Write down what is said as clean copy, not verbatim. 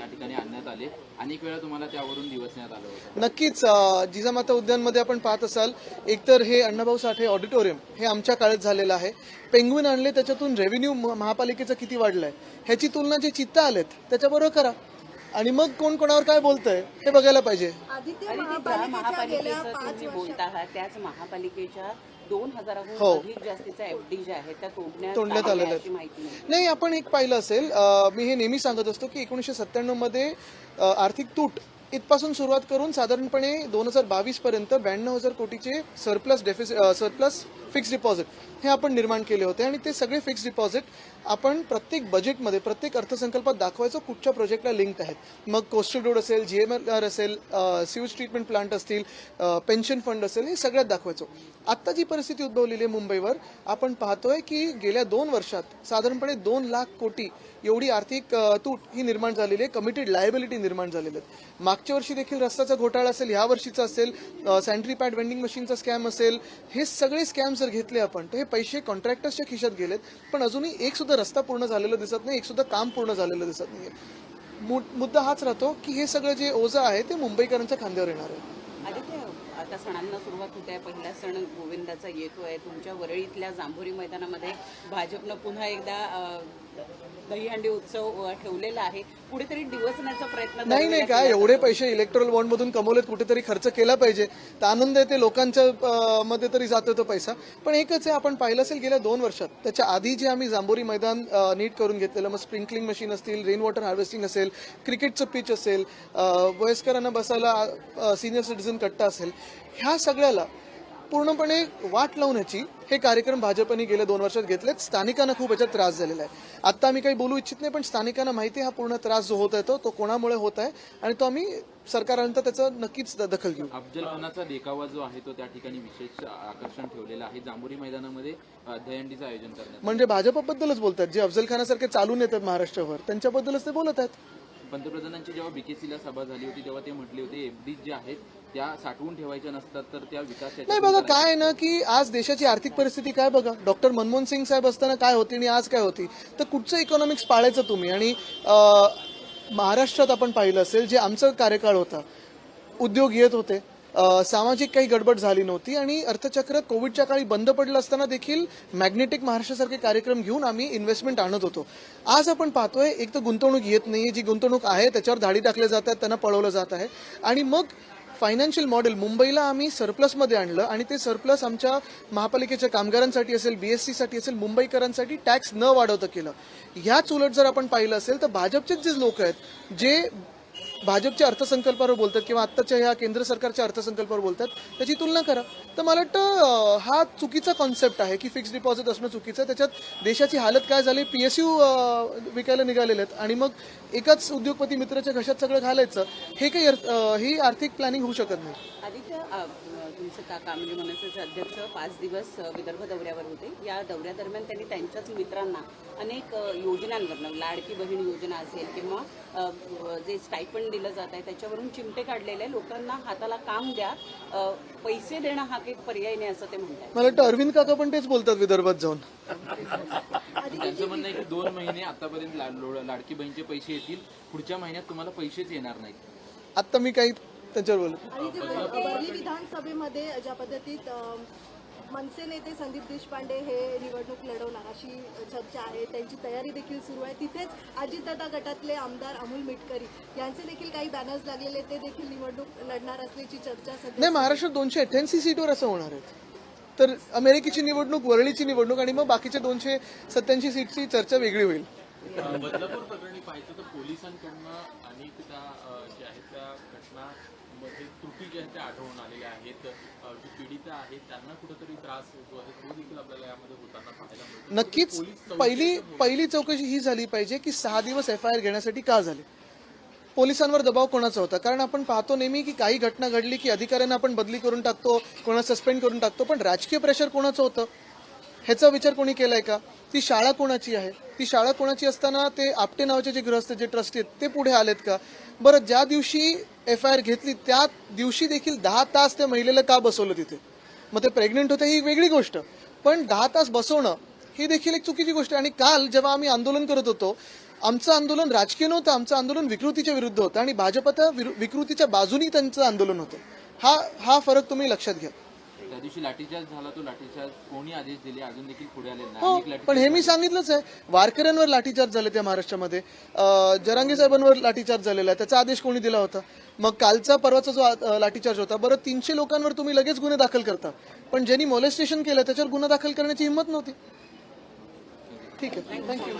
या ठिकाणी आणण्यात आले, अनेक वेळा तुम्हाला त्यावरून दिवसण्यात आलं होतं. नक्कीच जिजामाता उद्यानमध्ये आपण पाहत असाल, एकतर हे अण्णाभाऊ साठे ऑडिटोरियम हे आमच्या काळात झालेलं आहे. पेंग्विन आणले, त्याच्यातून रेव्हेन्यू महापालिकेचं किती वाढलंय ह्याची तुलना जे चित्त आलेत त्याच्याबरोबर करा आणि मग कोण कोणावर काय बोलतंय हे बघायला पाहिजे. महापालिकेचं तुम्ही बोलत आहात त्याच महापालिकेच्या 2000हून अधिक जास्तीचा एफडी जे आहे त्या तोडण्यात आलेल्या माहिती नाही. आपण एक पाहिलं असेल, मी हे नेहमी सांगत असतो की 1997 मध्ये आर्थिक तूट इथपासून सुरुवात करून साधारणपणे 2022 पर्यंत 92,000 कोटीचे सरप्लस फिक्स डिपॉझिट हे आपण निर्माण केले होते आणि ते सगळे फिक्स डिपॉझिट आपण प्रत्येक बजेटमध्ये प्रत्येक अर्थसंकल्पात दाखवायचं कुठच्या प्रोजेक्टला लिंक आहेत. मग कोस्टल रोड असेल, GMLR असेल, सिवेज ट्रीटमेंट प्लांट असतील, पेन्शन फंड असेल, हे सगळ्यात दाखवायचो. आत्ता जी परिस्थिती उद्भवलेली आहे मुंबईवर, आपण पाहतोय की गेल्या 2 वर्षात साधारणपणे 2 लाख कोटी एवढी आर्थिक तूट ही निर्माण झालेली आहे, कमिटेड लायबिलिटी निर्माण झालेली आहेत. मागच्या वर्षी देखील रस्त्याचा घोटाळा असेल, ह्या वर्षीचा असेल, सॅनिटरी पॅड वेंडिंग मशीनचा स्कॅम असेल, हे सगळे स्कॅम जर घेतले आपण तर हे पैसे कॉन्ट्रॅक्टर्सच्या खिशात गेलेत, पण अजूनही एक सुद्धा रस्ता पूर्ण झालेला दिसत नाही, एक सुद्धा काम पूर्ण झालेलं दिसत नाहीये. मुद्दा हाच राहतो की हे सगळं जे ओझं आहे ते मुंबईकरांच्या खांद्यावर येणार आहे. आदित्य, आता सणांना सुरुवात होते आहे, पहिला सण गोविंदाचा येतोय. तुमच्या वरळीतल्या जांभोरी मैदानामध्ये भाजपनं पुन्हा एकदा दहीहंडी उत्सव ठेवलेला आहे. कुठेतरी दिवसण्याचा प्रयत्न नाही काय, एवढे पैसे इलेक्ट्रॉल बॉन्ड मधून कमवलेत, कुठेतरी खर्च केला पाहिजे. तर आनंद येते लोकांच्या मध्ये तरी जातो तो पैसा. पण एकच आहे, आपण पाहिलं असेल गेल्या 2 वर्षात त्याच्या आधी जे आम्ही जांभोरी मैदान नीट करून घेतलेलं, मग स्प्रिंकलिंग मशीन असतील, रेन वॉटर हार्वेस्टिंग असेल, क्रिकेटचं पिच असेल, वयस्करांना बसायला सिनियर सिटीझन कट्टा असेल, ह्या सगळ्याला पूर्णपणे वाट लावण्याची हे कार्यक्रम भाजपने गेल्या 2 वर्षात घेतलेत. स्थानिकांना खूप याच्यात त्रास झालेला आहे. आता आम्ही काही बोलू इच्छित नाही, पण स्थानिकांना माहिती आहे हा पूर्ण त्रास जो होत आहे तो कोणामुळे होत आहे आणि तो आम्ही सरकारानंतर त्याचं नक्कीच दखल घेऊ. अफजलखानाचा देखावा जो आहे तो त्या ठिकाणी विशेष आकर्षण ठेवलेलं आहे. जांभोरी मैदानामध्ये दहीहंडीचं आयोजन करण्यात म्हणजे भाजपबद्दलच बोलतात, जे अफजलखानासारखे चालून येतात महाराष्ट्रावर त्यांच्याबद्दलच ते बोलत आहेत. पंतप्रधानांची जेव्हा बीकेसीला सभा झाली होती तेव्हा ते म्हटले होते एफडी ज्या आहेत त्या साठवून ठेवायच्या नसतात तर त्या विकासाच्या. नाही बघा, काय आहे ना की आज देशाची आर्थिक परिस्थिती काय बघा, डॉक्टर मनमोहन सिंग साहेब असताना काय होती आणि आज काय होती. तर कुठचं इकॉनॉमिक्स पाळायचं तुम्ही. आणि महाराष्ट्रात आपण पाहिलं असेल, जे आमचा कार्यकाळ होता, उद्योग येत होते, सामाजिक काही गडबड झाली नव्हती आणि अर्थचक्र कोविडच्या काळी बंद पडलं असताना देखील मॅग्नेटिक महाराष्ट्रासारखे कार्यक्रम घेऊन आम्ही इन्व्हेस्टमेंट आणत होतो. आज आपण पाहतोय एक तर गुंतवणूक येत नाही, जी गुंतवणूक आहे त्याच्यावर धाडी टाकले जात आहेत, त्यांना पळवलं जात आहे. आणि मग फायनान्शियल मॉडेल मुंबईला आम्ही सरप्लसमध्ये आणलं आणि ते सरप्लस आमच्या महापालिकेच्या कामगारांसाठी असेल, BSC साठी असेल, मुंबईकरांसाठी टॅक्स न वाढवता केलं. ह्याच उलट जर आपण पाहिलं असेल तर भाजपचेच जे लोक आहेत जे भाजपच्या अर्थसंकल्पावर बोलतात किंवा आत्ताच्या ह्या केंद्र सरकारच्या अर्थसंकल्पावर बोलतात त्याची तुलना करा. तर मला वाटतं हा चुकीचा कॉन्सेप्ट आहे की फिक्स डिपॉझिट असणं चुकीचं आहे. त्याच्यात देशाची हालत काय झाली, PSU विकायला निघालेले आहेत आणि मग एकाच उद्योगपती मित्राच्या घशात सगळं घालायचं, हे काही ही आर्थिक प्लॅनिंग होऊ शकत नाही. आदित्य, तुमचे काका म्हणजे मनसेचे अध्यक्ष 5 दिवस विदर्भ दौऱ्यावर होते. या दौऱ्यादरम्यान त्यांनी त्यांच्याच मित्रांना अनेक योजनांवरनं, लाडकी बहीण योजना असेल किंवा जे स्टायफंड दिलं जात आहे त्याच्यावरून चिमटे काढलेले, लोकांना हाताला काम द्या, पैसे देणं हा काही पर्याय नाही असं ते म्हणतात. मला वाटतं अरविंद काका पण तेच बोलतात विदर्भात जाऊन. त्यांचं म्हणणं आहे की 2 महिने आतापर्यंत लाडकी बहीणचे पैसे येतील, पुढच्या महिन्यात तुम्हाला पैसेच येणार नाहीत. आता मी काही त्याच्यावर बोलत. वरळी विधानसभेमध्ये ज्या पद्धतीत मनसे नेते संदीप देशपांडे हे निवडणूक लढवणार अशी चर्चा आहे, त्यांची तयारी देखील सुरू आहे. तिथेच अजितदादा गटातले आमदार अमोल मिटकरी यांचे देखील काही बॅनर्स लागलेले, ते देखील निवडणूक लढणार असल्याची चर्चा सध्या. नाही, महाराष्ट्रात 288 सीटवर असं होणार आहेत. तर अमेरिकेची निवडणूक, वरळीची निवडणूक आणि मग बाकीच्या 287 सीटची चर्चा वेगळी होईल. बदलापूर प्रकरणी पाहिजे तर पोलिसांकडनं अनेकदा ज्या आहेत त्या घटनांमध्ये त्रुटी ज्या आहेत त्या आढळून आलेल्या आहेत. जी पीडित आहेत त्यांना कुठेतरी त्रास जो आहे तो देखील आपल्याला यामध्ये होताना पाहायला मिळतो. नक्कीच पहिली चौकशी ही झाली पाहिजे की 6 दिवस FIR घेण्यासाठी का झाले, पोलिसांवर दबाव कोणाचा होता. कारण आपण पाहतो नेहमी की काही घटना घडली की अधिकाऱ्यांना आपण बदली करून टाकतो, कोणाला सस्पेंड करून टाकतो, पण राजकीय प्रेशर कोणाचं होतं ह्याचा विचार कोणी केलाय का. ती शाळा कोणाची आहे, ती शाळा कोणाची असताना ते आपटे नावाचे जे गृहस्थ, जे ट्रस्टी आहेत ते पुढे आलेत का. बरं, ज्या दिवशी FIR घेतली त्या दिवशी देखील 10 तास त्या महिलेला का बसवलं तिथे. मग ते प्रेग्नेंट होते ही वेगळी गोष्ट, पण 10 तास बसवणं ही देखील एक चुकीची गोष्ट आहे. आणि काल जेव्हा आम्ही आंदोलन करत होतो, आमचं आंदोलन राजकीय नव्हतं, आमचं आंदोलन विकृतीच्या विरुद्ध होतं आणि भाजप त्या विकृतीच्या बाजूनी त्यांचं आंदोलन होतं. हा फरक तुम्ही लक्षात घ्या. त्या दिवशी लाठीचार्ज झाला, तो लाठीचार्ज कोणी आदेश दिले अजून देखील पुढे आले नाही. हो, अनेक लाठीचार्ज पण हे मी सांगितलंच आहे, वारकऱ्यांवर लाठीचार्ज झाले त्या महाराष्ट्रामध्ये, जरांगे साहेबांवर लाठीचार्ज झालेला आहे, त्याचा आदेश कोणी दिला होता? मग कालचा परवाचा जो लाठीचार्ज होता, बरं 300 लोकांवर तुम्ही लगेच गुन्हे दाखल करता, पण ज्यांनी मोलेस्टेशन केलं त्याच्यावर गुन्हा दाखल करण्याची हिंमत नव्हती. ठीक आहे, थँक्यू.